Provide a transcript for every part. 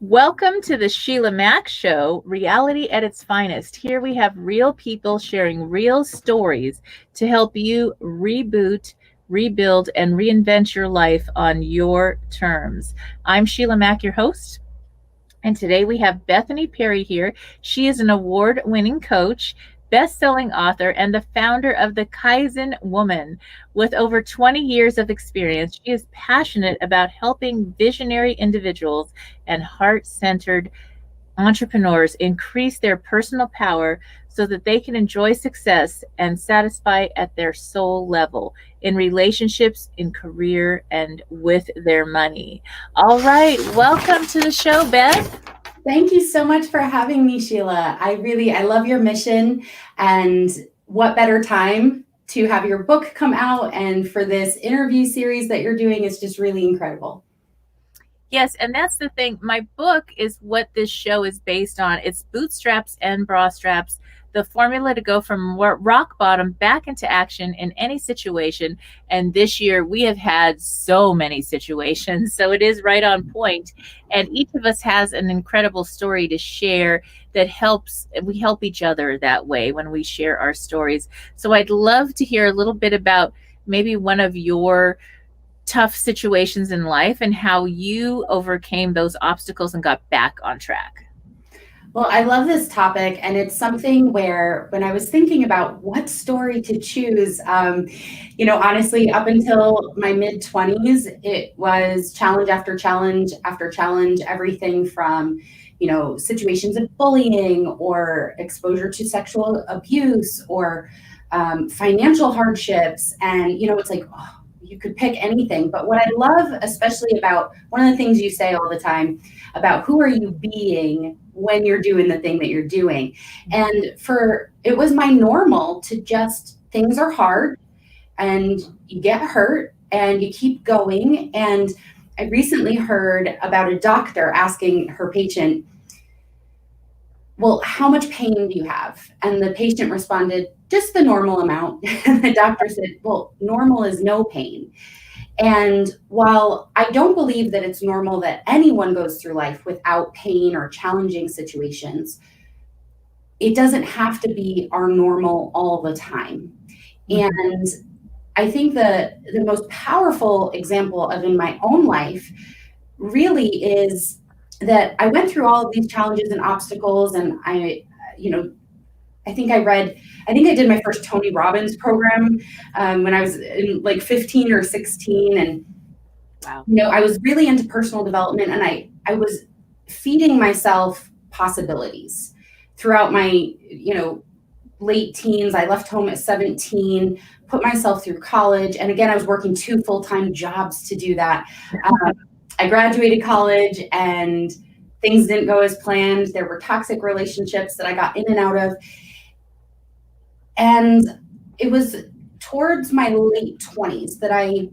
Welcome to the Sheila Mack Show, reality at its finest. Here we have real people sharing real stories to help you reboot, rebuild, and reinvent your life on your terms. I'm Sheila Mack, your host. And today we have Bethany Perry here. She is an award winning coach, best selling author, and the founder of the Kaizen Woman. With over 20 years of experience, she is passionate about helping visionary individuals and heart centered entrepreneurs increase their personal power so that they can enjoy success and satisfy at their soul level in relationships, in career, and with their money. All right, welcome to the show, Beth. Thank you so much for having me, Sheila. I love your mission, and what better time to have your book come out and for this interview series that you're doing is just really incredible. Yes, and that's the thing. My book is what this show is based on. It's bootstraps and bra straps, the formula to go from rock bottom back into action in any situation. And this year we have had so many situations, so it is right on point. And each of us has an incredible story to share that we help each other that way when we share our stories. So I'd love to hear a little bit about maybe one of your tough situations in life and how you overcame those obstacles and got back on track. Well, I love this topic, and it's something where when I was thinking about what story to choose, honestly, up until my mid-20s, it was challenge after challenge after challenge, everything from, situations of bullying or exposure to sexual abuse or financial hardships. And, it's like, you could pick anything. But what I love, especially about one of the things you say all the time about who are you being when you're doing the thing that you're doing. And it was my normal to just, things are hard and you get hurt and you keep going. And I recently heard about a doctor asking her patient, well, how much pain do you have? And the patient responded, just the normal amount. And the doctor said, well, normal is no pain. And while I don't believe that it's normal that anyone goes through life without pain or challenging situations, it doesn't have to be our normal all the time. And I think the most powerful example of in my own life really is that I went through all of these challenges and obstacles, and I think I did my first Tony Robbins program when I was in like 15 or 16. And, wow. I was really into personal development, and I was feeding myself possibilities throughout my, late teens. I left home at 17, put myself through college. And again, I was working 2 full-time jobs to do that. I graduated college and things didn't go as planned. There were toxic relationships that I got in and out of. And it was towards my late 20s that I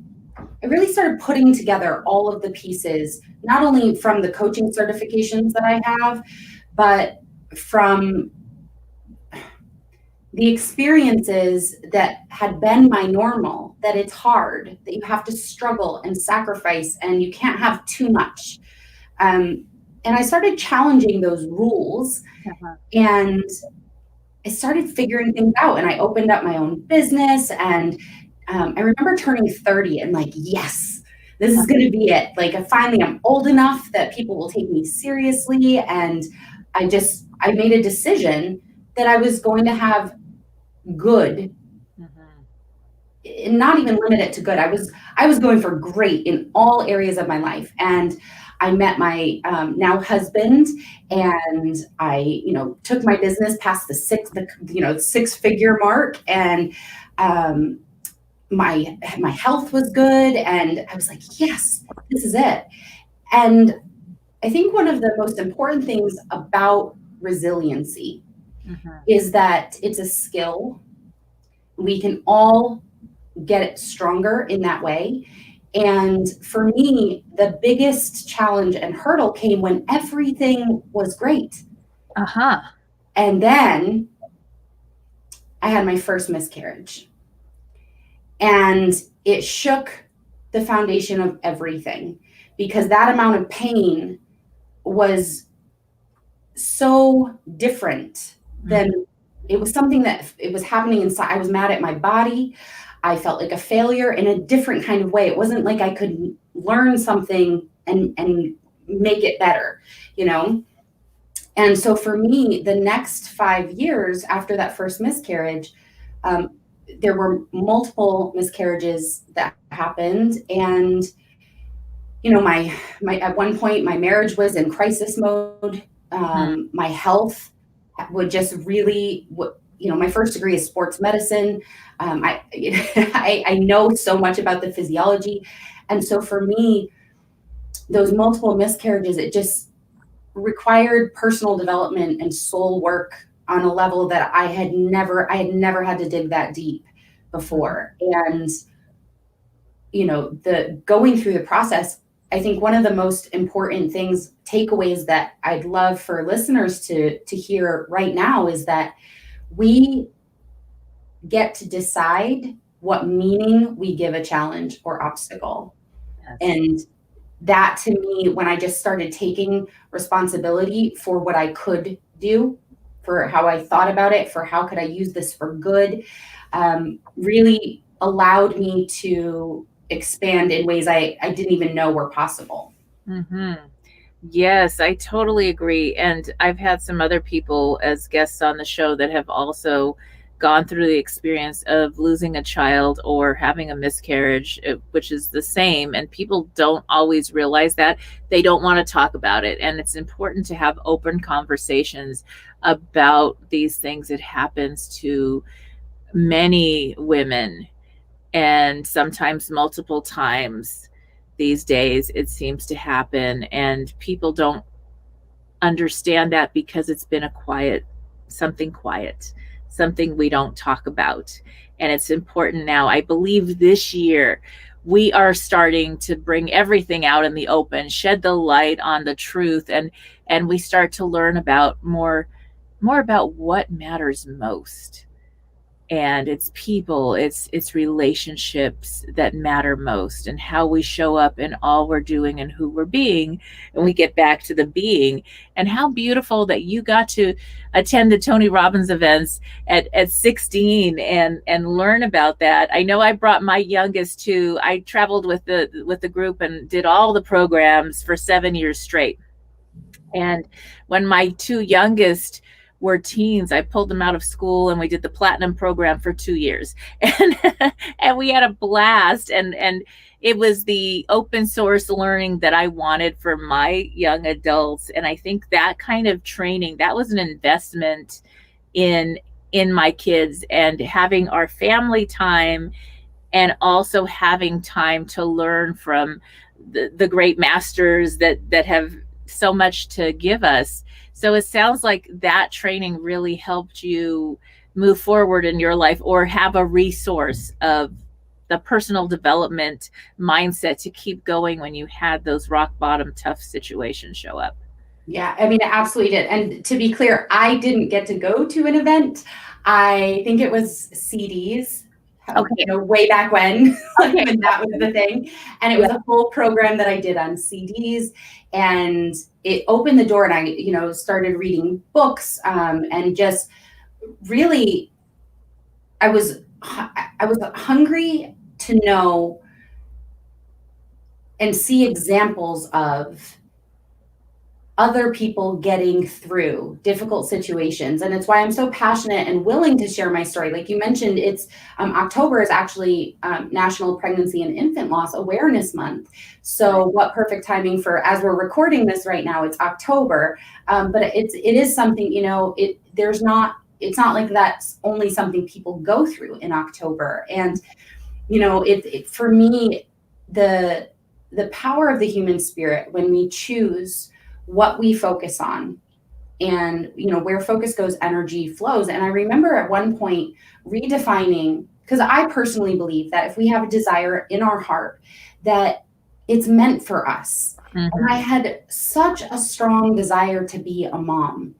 really started putting together all of the pieces, not only from the coaching certifications that I have, but from the experiences that had been my normal, that it's hard, that you have to struggle and sacrifice and you can't have too much. And I started challenging those rules. And I started figuring things out, and I opened up my own business. And I remember turning 30 and like, yes, this is going to be it. Like, finally, I'm old enough that people will take me seriously. And I made a decision that I was going to have good, and not even limit it to good. I was going for great in all areas of my life. And I met my now husband, and I, took my business past the 6-figure mark, and my health was good, and I was like, yes, this is it. And I think one of the most important things about resiliency is that it's a skill. We can all get it stronger in that way. And for me, the biggest challenge and hurdle came when everything was great. And then I had my first miscarriage. And it shook the foundation of everything, because that amount of pain was so different than it was something that it was happening inside. I was mad at my body. I felt like a failure in a different kind of way. It wasn't like I could learn something and make it better, you know? And so for me, the next 5 years after that first miscarriage, there were multiple miscarriages that happened. And, you know, my at one point, my marriage was in crisis mode. My health would just really, you know, my first degree is sports medicine. I know so much about the physiology. And so for me, those multiple miscarriages, it just required personal development and soul work on a level that I had never had to dig that deep before. And, you know, the going through the process, I think one of the most important things, takeaways that I'd love for listeners to hear right now is that we get to decide what meaning we give a challenge or obstacle. Yes. And that to me, when I just started taking responsibility for what I could do, for how I thought about it, for how could I use this for good, really allowed me to expand in ways I didn't even know were possible. Mm-hmm. Yes, I totally agree. And I've had some other people as guests on the show that have also gone through the experience of losing a child or having a miscarriage, which is the same. And people don't always realize that. They don't want to talk about it. And it's important to have open conversations about these things. It happens to many women, and sometimes multiple times these days it seems to happen, and people don't understand that because it's been something we don't talk about. And it's important now. I believe this year we are starting to bring everything out in the open, shed the light on the truth, and we start to learn about more about what matters most. And it's people, it's relationships that matter most, and how we show up in all we're doing and who we're being. And we get back to the being. And how beautiful that you got to attend the Tony Robbins events at 16 and learn about that. I know I brought my youngest to, I traveled with the group and did all the programs for 7 years straight. And when my two youngest were teens, I pulled them out of school and we did the platinum program for 2 years, and we had a blast. And it was the open source learning that I wanted for my young adults. And I think that kind of training, that was an investment in my kids, and having our family time, and also having time to learn from the great masters that have so much to give us. So it sounds like that training really helped you move forward in your life, or have a resource of the personal development mindset to keep going when you had those rock bottom tough situations show up. Yeah, I mean, it absolutely did. And to be clear, I didn't get to go to an event. I think it was CDs. Okay. You know, way back when, when that was the thing. And it was a full program that I did on CDs, and it opened the door, and I, you know, started reading books, and just really, I was hungry to know and see examples of other people getting through difficult situations. And it's why I'm so passionate and willing to share my story. Like you mentioned, it's October is actually National Pregnancy and Infant Loss Awareness Month. So what perfect timing for, as we're recording this right now, it's October. But it is something, you know, it's not like that's only something people go through in October. And, you know, for me, the power of the human spirit, when we choose what we focus on, and, you know, where focus goes, energy flows. And I remember at one point redefining, because I personally believe that if we have a desire in our heart, that it's meant for us. Mm-hmm. And I had such a strong desire to be a mom,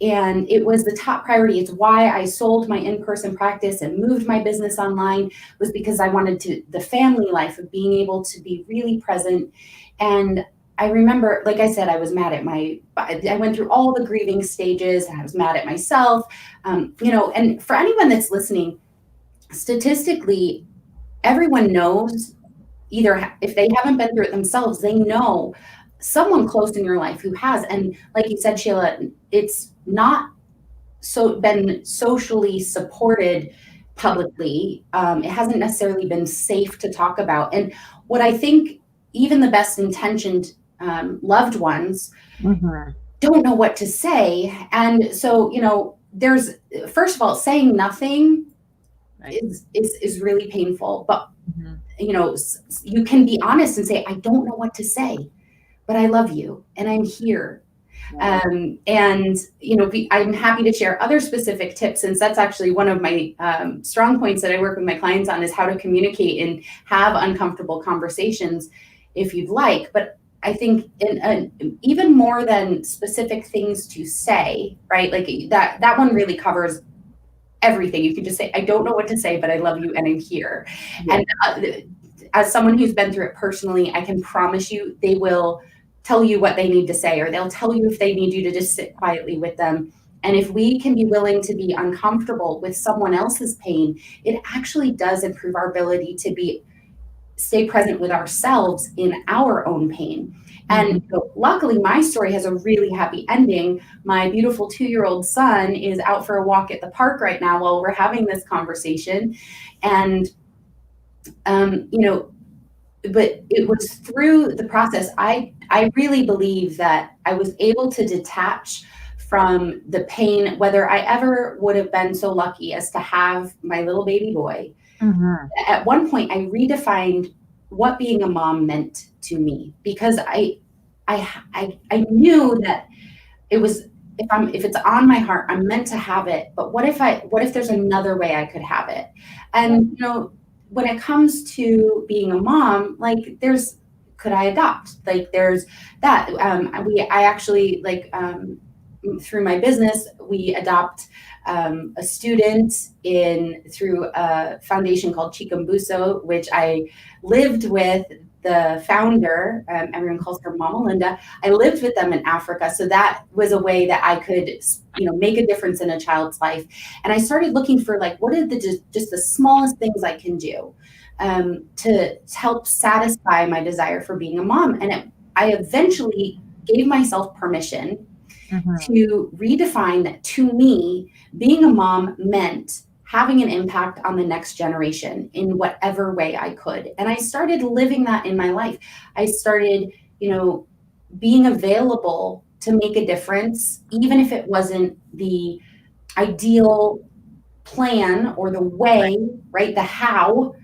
and it was the top priority. It's why I sold my in-person practice and moved my business online, was because I wanted the family life of being able to be really present. And I remember, like I said, I was mad at I went through all the grieving stages, and I was mad at myself. And for anyone that's listening, statistically, everyone knows, either if they haven't been through it themselves, they know someone close in your life who has. And like you said, Sheila, it's not been socially supported publicly. It hasn't necessarily been safe to talk about. And what I think, even the best intentioned loved ones don't know what to say. And so, there's, first of all, saying nothing is really painful. But, you can be honest and say, I don't know what to say, but I love you and I'm here. And, I'm happy to share other specific tips, since that's actually one of my strong points that I work with my clients on, is how to communicate and have uncomfortable conversations, if you'd like. But I think even more than specific things to say, right? Like that one really covers everything. You can just say, I don't know what to say, but I love you and I'm here. Yeah. And as someone who's been through it personally, I can promise you they will tell you what they need to say, or they'll tell you if they need you to just sit quietly with them. And if we can be willing to be uncomfortable with someone else's pain, it actually does improve our ability to stay present with ourselves in our own pain. And luckily, my story has a really happy ending. My beautiful 2-year-old son is out for a walk at the park right now while we're having this conversation. And, but it was through the process, I really believe that I was able to detach from the pain, whether I ever would have been so lucky as to have my little baby boy. At one point, I redefined what being a mom meant to me, because I knew that it was, if it's on my heart, I'm meant to have it. But what if there's another way I could have it? And when it comes to being a mom, like could I adopt? Like there's that. I actually, like, through my business, we adopt a student through a foundation called Chikambuso, which I lived with the founder. Everyone calls her Mama Linda. I lived with them in Africa, so that was a way that I could, make a difference in a child's life. And I started looking for, like, what are just the smallest things I can do to help satisfy my desire for being a mom. And I eventually gave myself permission to redefine that. To me, being a mom meant having an impact on the next generation in whatever way I could. And I started living that in my life. I started, being available to make a difference, even if it wasn't the ideal plan or the way, right? The how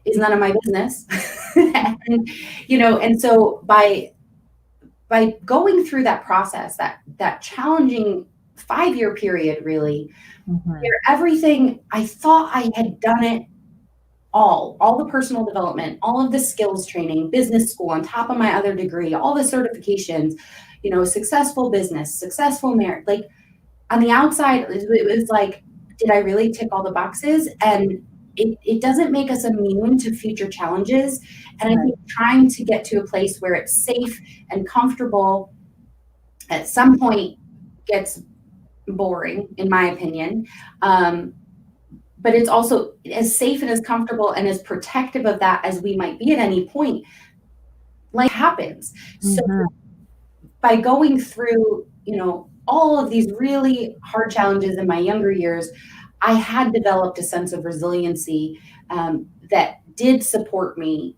is none of my business. And so by going through that process, that challenging 5-year period, really, where everything, I thought I had done it all the personal development, all of the skills training, business school on top of my other degree, all the certifications, successful business, successful marriage. Like, on the outside, it was like, did I really tick all the boxes? And it doesn't make us immune to future challenges. And I think trying to get to a place where it's safe and comfortable at some point gets boring, in my opinion. But it's also as safe and as comfortable and as protective of that as we might be at any point. Life happens. So by going through, all of these really hard challenges in my younger years, I had developed a sense of resiliency that did support me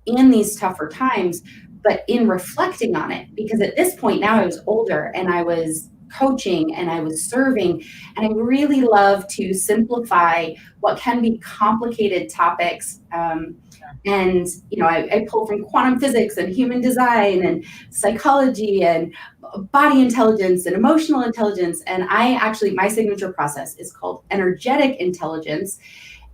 in these tougher times. But in reflecting on it, because at this point now I was older and I was coaching and I was serving, and I really love to simplify what can be complicated topics. And, I pull from quantum physics and human design and psychology and body intelligence and emotional intelligence. And my signature process is called energetic intelligence.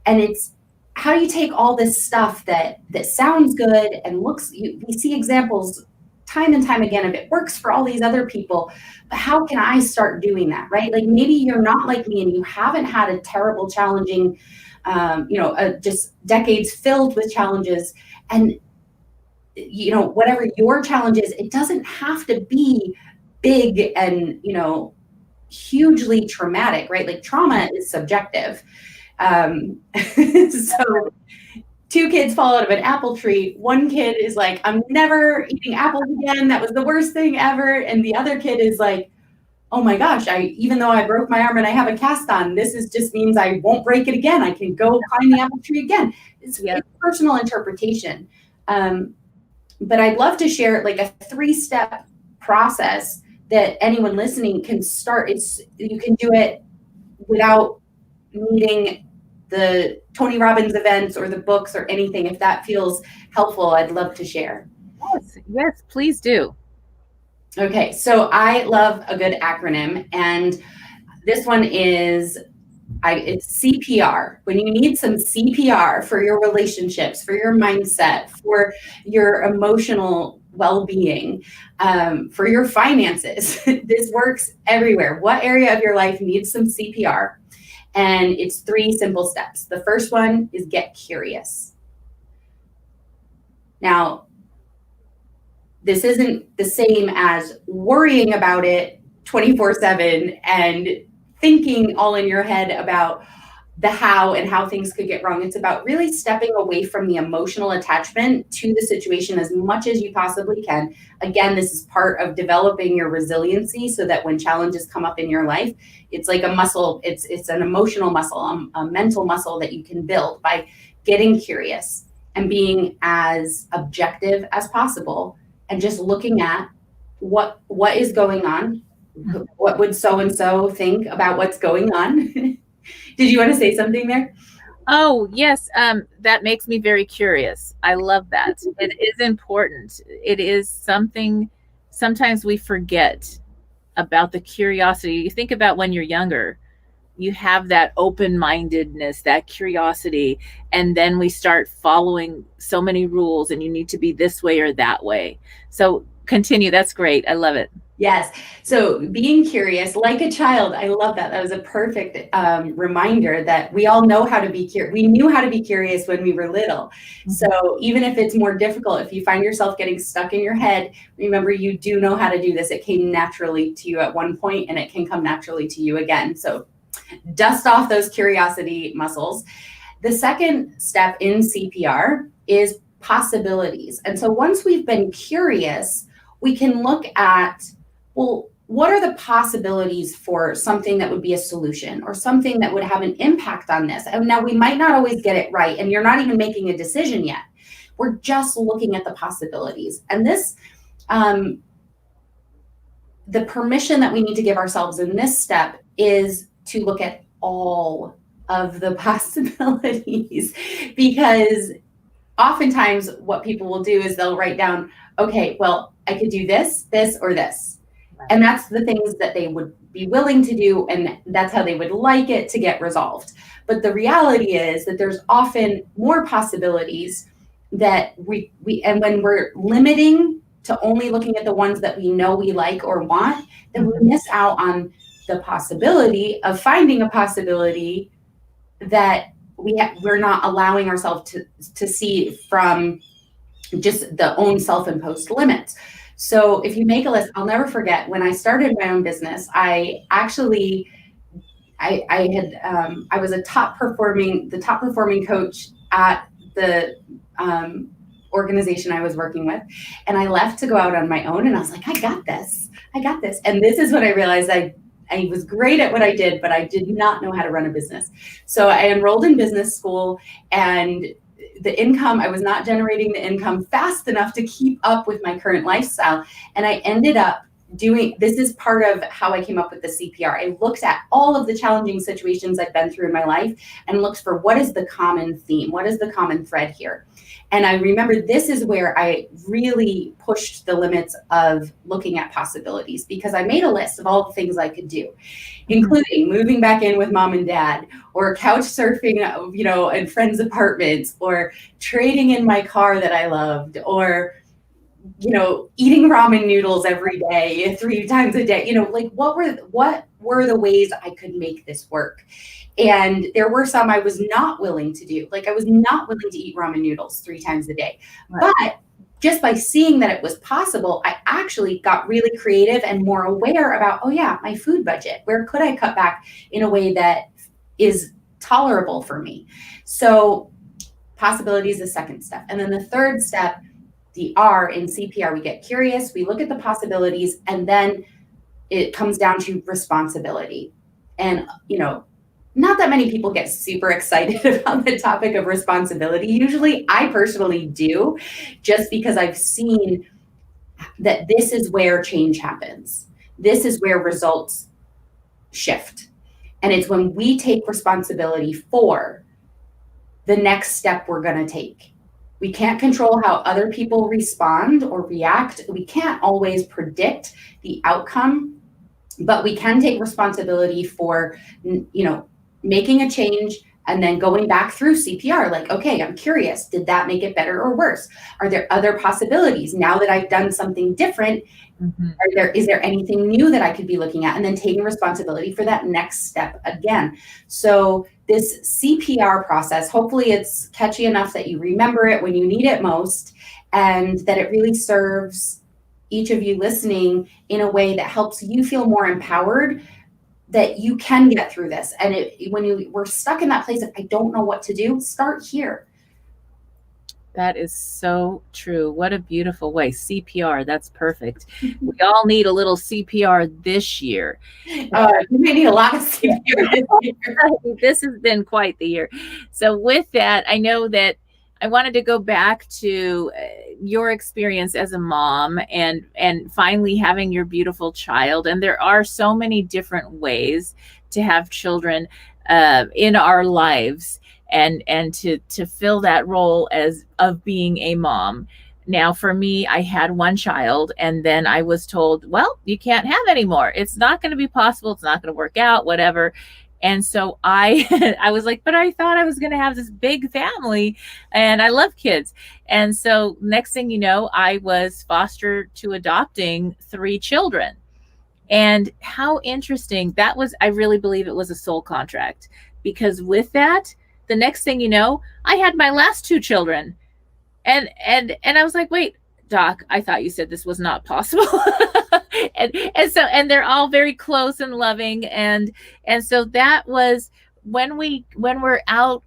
And it's how do you take all this stuff that sounds good and we see examples time and time again of it works for all these other people, but how can I start doing that, right? Like, maybe you're not like me and you haven't had a terrible, challenging, just decades filled with challenges. And you know, whatever your challenge is, it doesn't have to be big and, you know, hugely traumatic, right? Like trauma is subjective. So 2 kids fall out of an apple tree. One kid is like, I'm never eating apples again. That was the worst thing ever. And the other kid is like, oh my gosh, even though I broke my arm and I have a cast on, this just means I won't break it again. I can go climb the apple tree again. It's personal interpretation. But I'd love to share like a 3-step process that anyone listening can start. You can do it without needing the Tony Robbins events or the books or anything. If that feels helpful, I'd love to share. Yes, please do. Okay, so I love a good acronym, and this one is it's CPR. When you need some CPR for your relationships, for your mindset, for your emotional well-being, for your finances, this works everywhere. What area of your life needs some CPR? And it's 3 simple steps. The first one is get curious. Now, this isn't the same as worrying about it 24/7 and thinking all in your head about the how and how things could get wrong. It's about really stepping away from the emotional attachment to the situation as much as you possibly can. Again, this is part of developing your resiliency so that when challenges come up in your life, it's like a muscle, it's an emotional muscle, a mental muscle that you can build by getting curious and being as objective as possible and just looking at what is going on. What would so-and-so think about what's going on? Did you want to say something there? Oh, yes. That makes me very curious. I love that. It is important. It is something sometimes we forget about, the curiosity. You think about when you're younger, you have that open-mindedness, that curiosity, and then we start following so many rules and you need to be this way or that way. So continue. That's great. I love it. Yes. So being curious like a child, I love that. That was a perfect reminder that we all know how to be curious. We knew how to be curious when we were little. Mm-hmm. So even if it's more difficult, if you find yourself getting stuck in your head, remember you do know how to do this. It came naturally to you at one point and it can come naturally to you again. So dust off those curiosity muscles. The second step in CPR is possibilities. And so once we've been curious, we can look at, well, what are the possibilities for something that would be a solution or something that would have an impact on this? And now we might not always get it right, and you're not even making a decision yet. We're just looking at the possibilities. And this, the permission that we need to give ourselves in this step is to look at all of the possibilities, because oftentimes what people will do is they'll write down, okay, well, I could do this, this, or this. Right. And that's the things that they would be willing to do, and that's how they would like it to get resolved. But the reality is that there's often more possibilities that we and when we're limiting to only looking at the ones that we know we like or want, then we miss out on the possibility of finding a possibility that we're not allowing ourselves to see from just the own self-imposed limits. So if you make a list, I'll never forget when I started my own business, I was the top performing coach at the organization I was working with. And I left to go out on my own and I was like, I got this. And this is what I realized. I was great at what I did, but I did not know how to run a business. So I enrolled in business school, and the income, I was not generating the income fast enough to keep up with my current lifestyle. And I ended up this is part of how I came up with the CPR. I looked at all of the challenging situations I've been through in my life and looked for what is the common theme? What is the common thread here? And I remember this is where I really pushed the limits of looking at possibilities, because I made a list of all the things I could do, including moving back in with mom and dad, or couch surfing, in friends' apartments, or trading in my car that I loved, or, eating ramen noodles every day, 3 times a day, what were the ways I could make this work? And there were some I was not willing to do. Like I was not willing to eat ramen noodles 3 times a day. Right. But just by seeing that it was possible, I actually got really creative and more aware about, oh yeah, my food budget. Where could I cut back in a way that is tolerable for me? So possibility is the second step. And then the third step, the R in CPR, we get curious, we look at the possibilities, and then it comes down to responsibility. And, not that many people get super excited about the topic of responsibility. Usually I personally do, just because I've seen that this is where change happens. This is where results shift. And it's when we take responsibility for the next step we're going to take. We can't control how other people respond or react. We can't always predict the outcome, but we can take responsibility for, making a change and then going back through CPR. Like, okay, I'm curious, did that make it better or worse? Are there other possibilities now that I've done something different? Is there anything new that I could be looking at? And then taking responsibility for that next step again. So this CPR process, hopefully it's catchy enough that you remember it when you need it most, and that it really serves each of you listening in a way that helps you feel more empowered, that you can get through this. And when we're stuck in that place of, I don't know what to do, start here. That is so true. What a beautiful way. CPR, that's perfect. We all need a little CPR this year. You may need a lot of CPR this year. This has been quite the year. So with that, I know that I wanted to go back to your experience as a mom and finally having your beautiful child. And there are so many different ways to have children in our lives and to fill that role of being a mom. Now, for me, I had one child, and then I was told, well, you can't have any more. It's not going to be possible. It's not going to work out, whatever. And so I was like, but I thought I was going to have this big family and I love kids. And so next thing you know, I was foster to adopting 3 children. And how interesting that was. I really believe it was a soul contract, because with that, the next thing you know, I had my last 2 children. And I was like, wait, Doc, I thought you said this was not possible. and they're all very close and loving. And so that was when we're out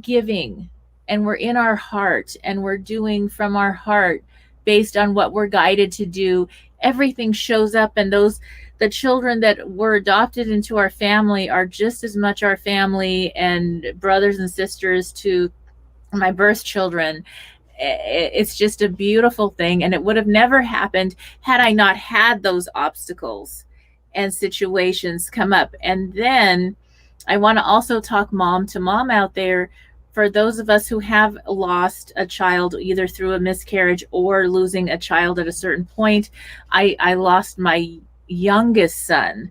giving and we're in our heart and we're doing from our heart based on what we're guided to do, everything shows up. And the children that were adopted into our family are just as much our family and brothers and sisters to my birth children. It's just a beautiful thing. And it would have never happened had I not had those obstacles and situations come up. And then I want to also talk mom to mom out there. For those of us who have lost a child, either through a miscarriage or losing a child at a certain point, I lost my youngest son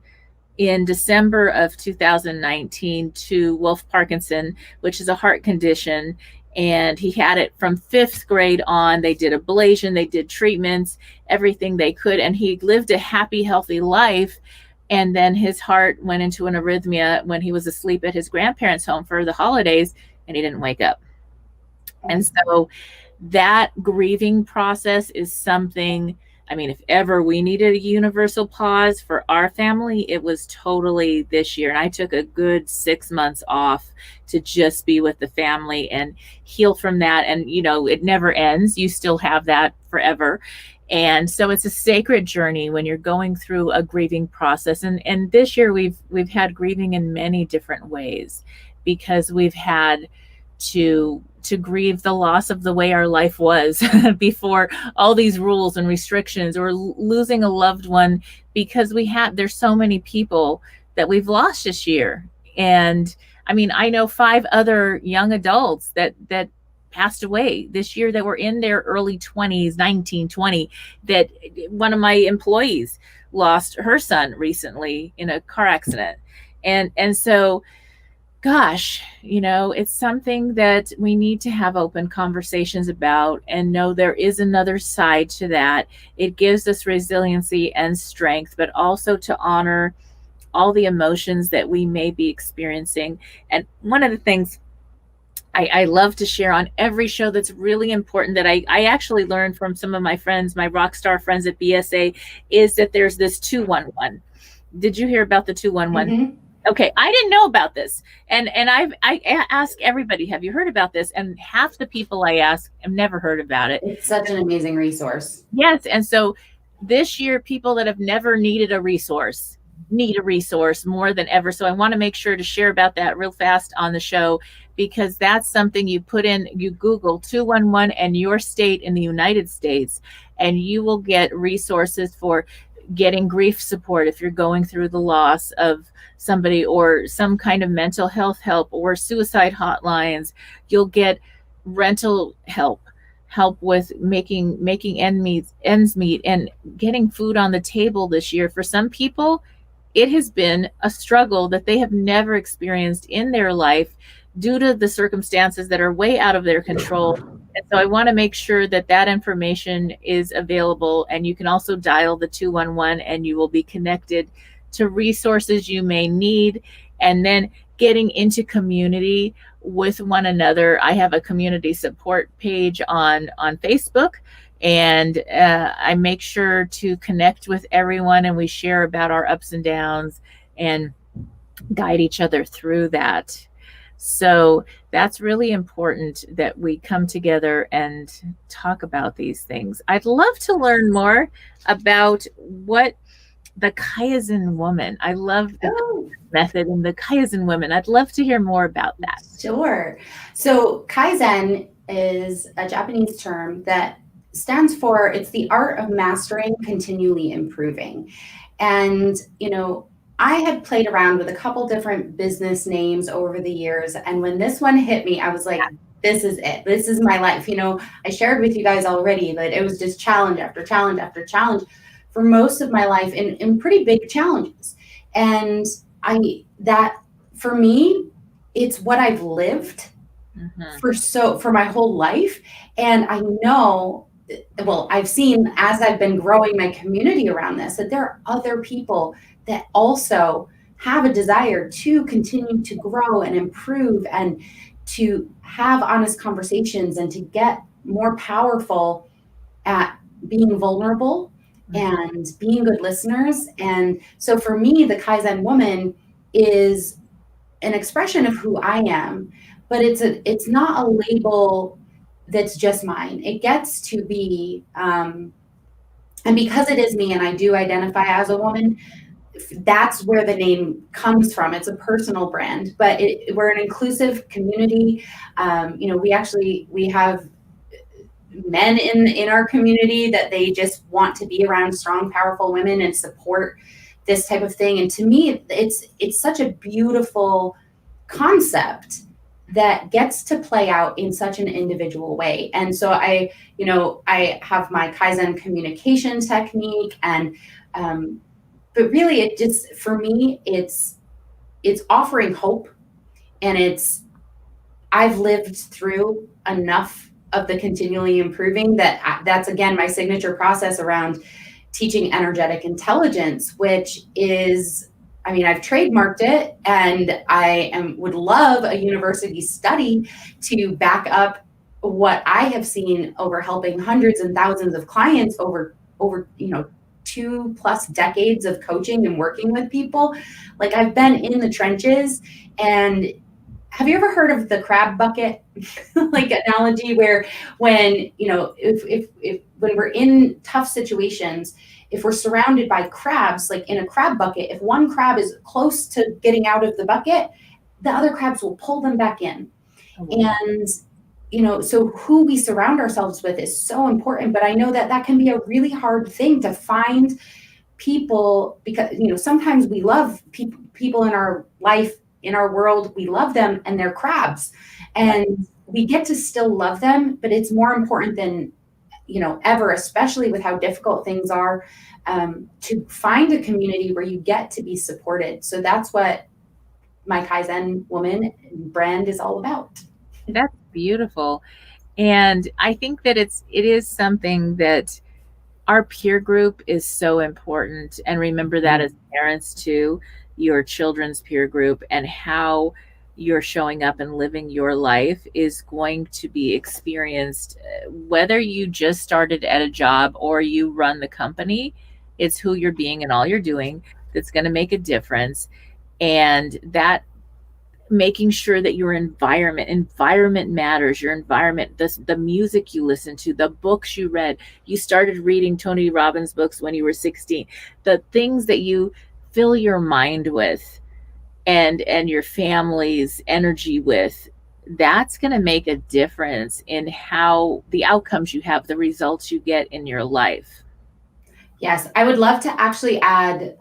in December of 2019 to Wolff Parkinson, which is a heart condition. And he had it from 5th grade on. They did ablation, they did treatments, everything they could. And he lived a happy, healthy life. And then his heart went into an arrhythmia when he was asleep at his grandparents' home for the holidays, and he didn't wake up. And so that grieving process is something, I mean, if ever we needed a universal pause for our family, it was totally this year. And I took a good 6 months off to just be with the family and heal from that. And, it never ends. You still have that forever. And so it's a sacred journey when you're going through a grieving process. And this year we've had grieving in many different ways, because we've had to grieve the loss of the way our life was before all these rules and restrictions, or losing a loved one, because there's so many people that we've lost this year. And I mean, I know 5 other young adults that passed away this year that were in their early 20s, 19, 20, that one of my employees lost her son recently in a car accident. And so, gosh, it's something that we need to have open conversations about and know there is another side to that. It gives us resiliency and strength, but also to honor all the emotions that we may be experiencing. And one of the things I love to share on every show that's really important that I actually learned from some of my friends, my rock star friends at BSA, is that there's this 211. Did you hear about the 211? Mm-hmm. Okay, I didn't know about this. And I ask everybody, have you heard about this? And half the people I ask have never heard about it. It's such an amazing resource. Yes. And so this year, people that have never needed a resource need a resource more than ever. So I want to make sure to share about that real fast on the show, because that's something you put in, you Google 211 and your state in the United States, and you will get resources for getting grief support if you're going through the loss of somebody, or some kind of mental health help, or suicide hotlines. You'll get rental help with making ends meet and getting food on the table this year. For some people, it has been a struggle that they have never experienced in their life due to the circumstances that are way out of their control. And so I want to make sure that that information is available, and you can also dial the 211 and you will be connected to resources you may need. And then getting into community with one another. I have a community support page on Facebook, and I make sure to connect with everyone, and we share about our ups and downs and guide each other through that. So that's really important that we come together and talk about these things. I'd love to learn more about what the Kaizen woman. I love the method and the Kaizen women. I'd love to hear more about that. Sure. So Kaizen is a Japanese term that stands for, it's the art of mastering, continually improving. And, I had played around with a couple different business names over the years. And when this one hit me, I was like, this is it. This is my life. I shared with you guys already that it was just challenge after challenge after challenge for most of my life, in pretty big challenges. And for me, it's what I've lived for my whole life. And I know, I've seen as I've been growing my community around this, that there are other people that also have a desire to continue to grow and improve, and to have honest conversations, and to get more powerful at being vulnerable and being good listeners. And so for me, the Kaizen woman is an expression of who I am, but it's not a label that's just mine. It gets to be, and because it is me and I do identify as a woman, that's where the name comes from. It's a personal brand, but we're an inclusive community. We have men in our community that they just want to be around strong, powerful women and support this type of thing. And to me, it's such a beautiful concept that gets to play out in such an individual way. And so I have my Kaizen communication technique, and but really it just, for me, it's offering hope, and I've lived through enough of the continually improving that's again my signature process around teaching energetic intelligence, which is, I've trademarked it, and would love a university study to back up what I have seen over helping hundreds and thousands of clients over 2+ decades of coaching and working with people. Like, I've been in the trenches. And have you ever heard of the crab bucket like analogy, where when when we're in tough situations, if we're surrounded by crabs, like in a crab bucket, if one crab is close to getting out of the bucket, the other crabs will pull them back in. And so who we surround ourselves with is so important. But I know that can be a really hard thing to find people, because sometimes we love people in our life, in our world, we love them, and they're crabs, and we get to still love them. But it's more important than ever, especially with how difficult things are, to find a community where you get to be supported. So that's what my Kaizen woman brand is all about. That's beautiful. And I think that it is something that our peer group is so important. And remember that as parents too, your children's peer group, and how you're showing up and living your life is going to be experienced, whether you just started at a job or you run the company. It's who you're being and all you're doing that's going to make a difference. And that, making sure that your environment matters, your environment, the music you listen to, the books you read. You started reading Tony Robbins books when you were 16. The things that you fill your mind with and your family's energy with, that's going to make a difference in how the outcomes you have, the results you get in your life. Yes, I would love to actually add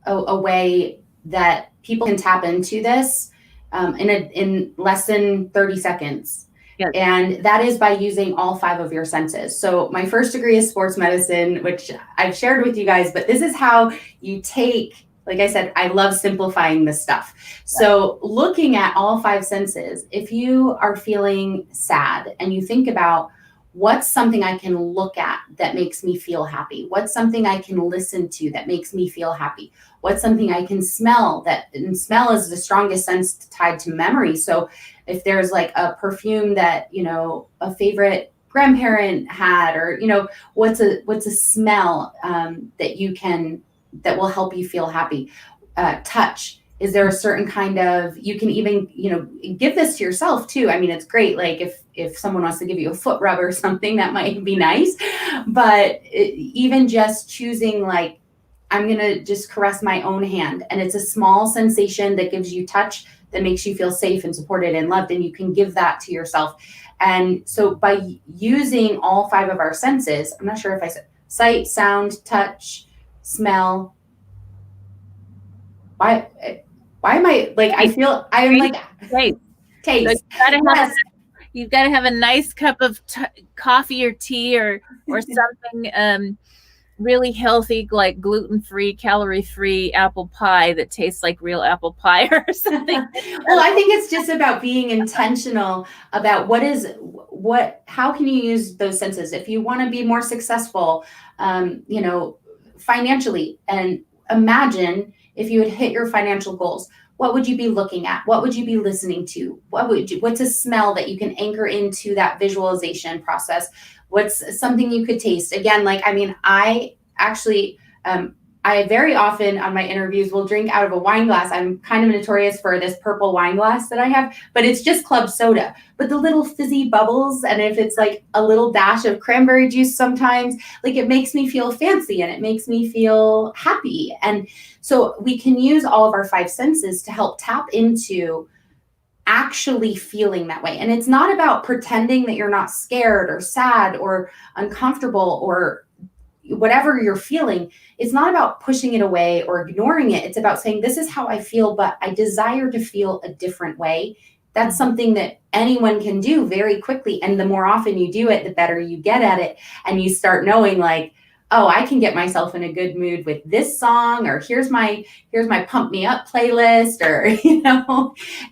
a way that people can tap into this in less than 30 seconds. Yes. And that is by using all 5 of your senses. So my first degree is sports medicine, which I've shared with you guys, but this is how you take, like I said, I love simplifying this stuff. So looking at all 5 senses, if you are feeling sad and you think about, what's something I can look at that makes me feel happy? What's something I can listen to that makes me feel happy? What's something I can smell and smell is the strongest sense tied to memory. So if there's like a perfume that, a favorite grandparent had, or, what's a smell that will help you feel happy? Touch. Is there a certain kind of, you can even, give this to yourself too. I mean, it's great. Like if someone wants to give you a foot rub or something, that might be nice. But even just choosing, like, I'm going to just caress my own hand. And it's a small sensation that gives you touch, that makes you feel safe and supported and loved. And you can give that to yourself. And so by using all 5 of our senses, I'm not sure if I said sight, sound, touch, smell. Why am I like, I feel I'm like taste. So you've got to have a nice cup of coffee or tea or something really healthy, like gluten-free, calorie-free apple pie that tastes like real apple pie or something. Well, I think it's just about being intentional about how can you use those senses if you want to be more successful, financially. And imagine if you had hit your financial goals, what would you be looking at? What would you be listening to? What's a smell that you can anchor into that visualization process? What's something you could taste? Again, I actually, I very often on my interviews will drink out of a wine glass. I'm kind of notorious for this purple wine glass that I have, but it's just club soda. But the little fizzy bubbles, and if it's like a little dash of cranberry juice sometimes, like it makes me feel fancy and it makes me feel happy. And so we can use all of our 5 senses to help tap into actually feeling that way. And it's not about pretending that you're not scared or sad or uncomfortable or whatever you're feeling. It's not about pushing it away or ignoring it. It's about saying, this is how I feel, but I desire to feel a different way. That's something that anyone can do very quickly. And the more often you do it, the better you get at it. And you start knowing, like, oh, I can get myself in a good mood with this song, or here's my pump me up playlist, or,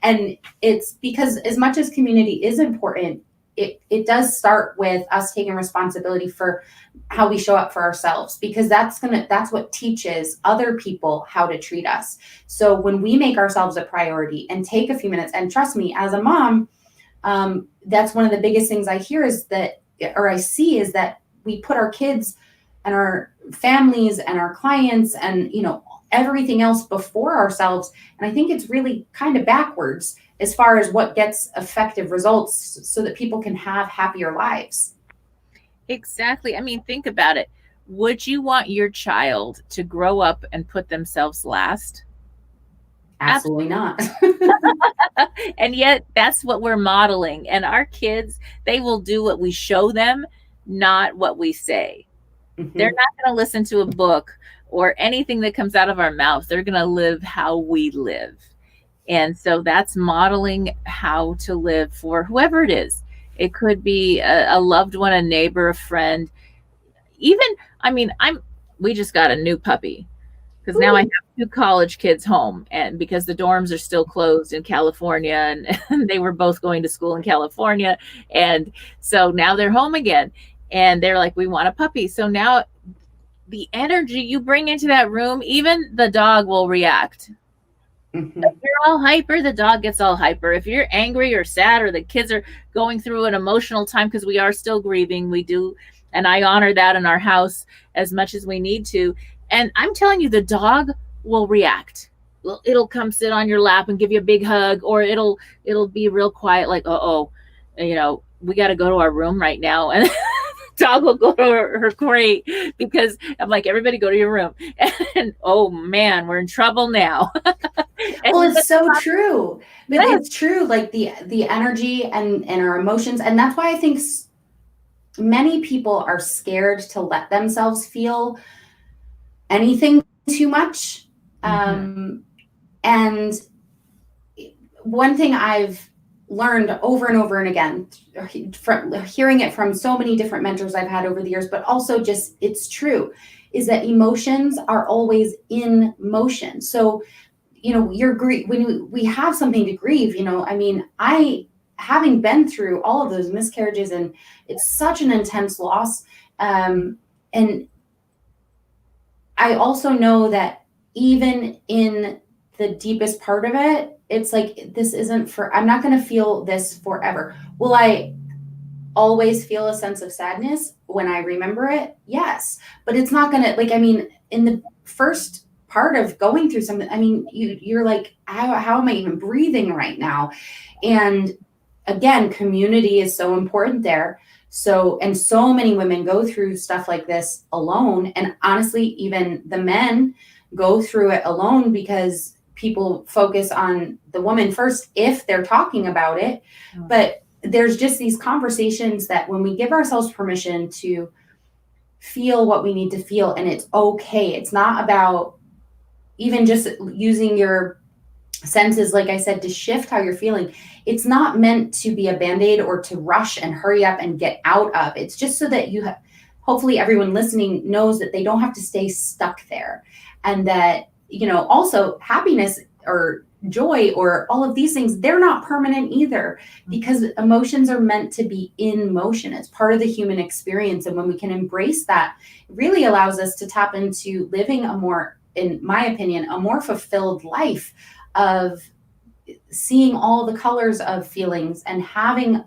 and it's because as much as community is important, it does start with us taking responsibility for how we show up for ourselves, because that's what teaches other people how to treat us. So when we make ourselves a priority and take a few minutes, and trust me, as a mom, that's one of the biggest things I hear I see is that we put our kids and our families and our clients and, everything else before ourselves. And I think it's really kind of backwards as far as what gets effective results so that people can have happier lives. Exactly. I mean, think about it. Would you want your child to grow up and put themselves last? Absolutely not. And yet that's what we're modeling. And our kids, they will do what we show them, not what we say. Mm-hmm. They're not going to listen to a book or anything that comes out of our mouth. They're going to live how we live. And so that's modeling how to live for whoever it is. It could be a loved one, a neighbor, a friend. Even, we just got a new puppy because now I have 2 college kids home, and because the dorms are still closed in California, and they were both going to school in California. And so now they're home again, and they're like, we want a puppy. So now the energy you bring into that room, even the dog will react. Mm-hmm. If you're all hyper, the dog gets all hyper. If you're angry or sad, or the kids are going through an emotional time, because we are still grieving, we do, and I honor that in our house as much as we need to. And I'm telling you, the dog will react. It'll come sit on your lap and give you a big hug, or it'll be real quiet, like, oh, we got to go to our room right now, and dog will go to her crate, because I'm like, everybody go to your room, and oh man, we're in trouble now. Well, And it's so true, but yes, it's true, like the energy and our emotions, and that's why I think many people are scared to let themselves feel anything too much. And one thing I've learned over and over and again, from hearing it from so many different mentors I've had over the years, but also just it's true, is that emotions are always in motion. So, you're when we have something to grieve, I mean, having been through all of those miscarriages, and it's such an intense loss. And I also know that even in the deepest part of it, it's like, I'm not going to feel this forever. Will I always feel a sense of sadness when I remember it? Yes. But it's not going to, in the first part of going through something, you're like, how am I even breathing right now? And again, community is so important there. So many women go through stuff like this alone. And honestly, even the men go through it alone, because people focus on the woman first if they're talking about it. But there's just these conversations that when we give ourselves permission to feel what we need to feel, and it's okay. It's not about even just using your senses, like I said, to shift how you're feeling. It's not meant to be a band-aid or to rush and hurry up and get out of. It's just so that hopefully everyone listening knows that they don't have to stay stuck there. And that, also happiness or joy or all of these things, they're not permanent either, because emotions are meant to be in motion. It's part of the human experience. And when we can embrace that, it really allows us to tap into living in my opinion, a more fulfilled life of seeing all the colors of feelings and having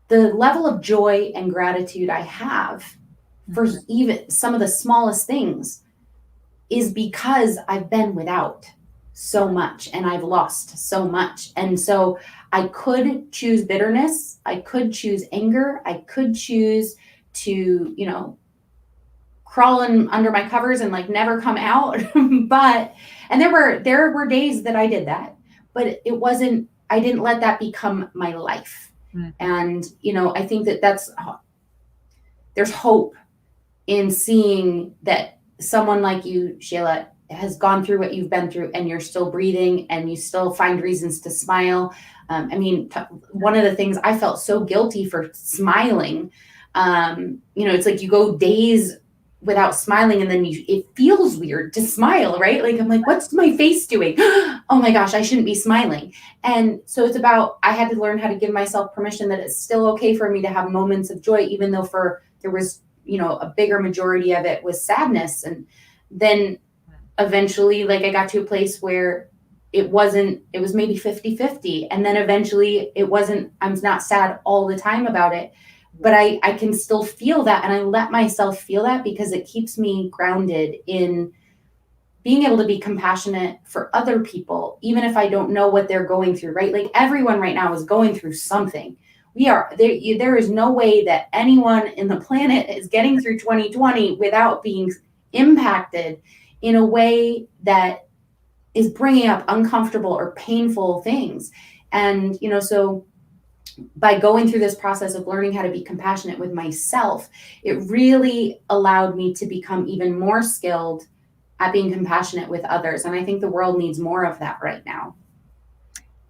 the level of joy and gratitude I have for even some of the smallest things is because I've been without so much and I've lost so much. And so I could choose bitterness. I could choose anger. I could choose to, crawl under my covers and like never come out. And there were days that I did that, but I didn't let that become my life. And, I think there's hope in seeing that someone like you, Sheila, has gone through what you've been through, and you're still breathing and you still find reasons to smile. One of the things I felt so guilty for smiling, it's like you go days without smiling, and then it feels weird to smile, right? Like, I'm like, what's my face doing? Oh my gosh, I shouldn't be smiling. And so it's about, I had to learn how to give myself permission that it's still okay for me to have moments of joy, even though there was, a bigger majority of it was sadness. And then eventually, like, I got to a place where it was maybe 50-50. And then eventually I'm not sad all the time about it, but I can still feel that. And I let myself feel that because it keeps me grounded in being able to be compassionate for other people, even if I don't know what they're going through, right? Like, everyone right now is going through something. There is no way that anyone in the planet is getting through 2020 without being impacted in a way that is bringing up uncomfortable or painful things. And, so by going through this process of learning how to be compassionate with myself, it really allowed me to become even more skilled at being compassionate with others. And I think the world needs more of that right now.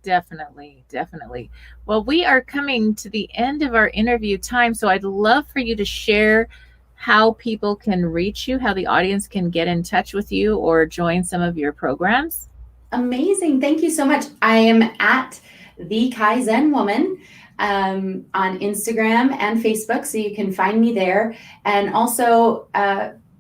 Definitely, definitely. Well, we are coming to the end of our interview time, so I'd love for you to share how people can reach you, how the audience can get in touch with you or join some of your programs. Amazing. Thank you so much. I am at the Kaizen Woman on Instagram and Facebook, so you can find me there. And also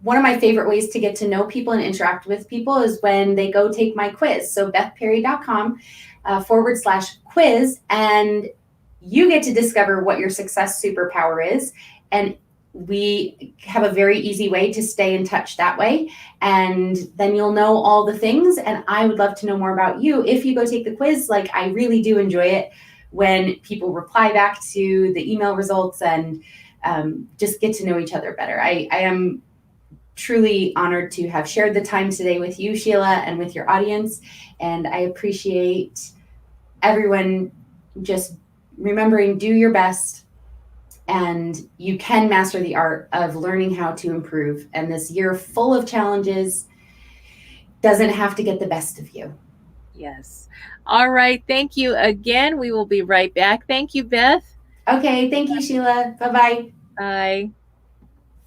one of my favorite ways to get to know people and interact with people is when they go take my quiz. So bethperry.com /quiz, and you get to discover what your success superpower is. And we have a very easy way to stay in touch that way. And then you'll know all the things. And I would love to know more about you if you go take the quiz. Like, I really do enjoy it when people reply back to the email results and just get to know each other better. I am truly honored to have shared the time today with you, Sheila, and with your audience. And I appreciate everyone just remembering, do your best, and you can master the art of learning how to improve. And this year full of challenges doesn't have to get the best of you. Yes. All right. Thank you again. We will be right back. Thank you, Beth. Okay. Thank you, Sheila. Bye-bye. Bye.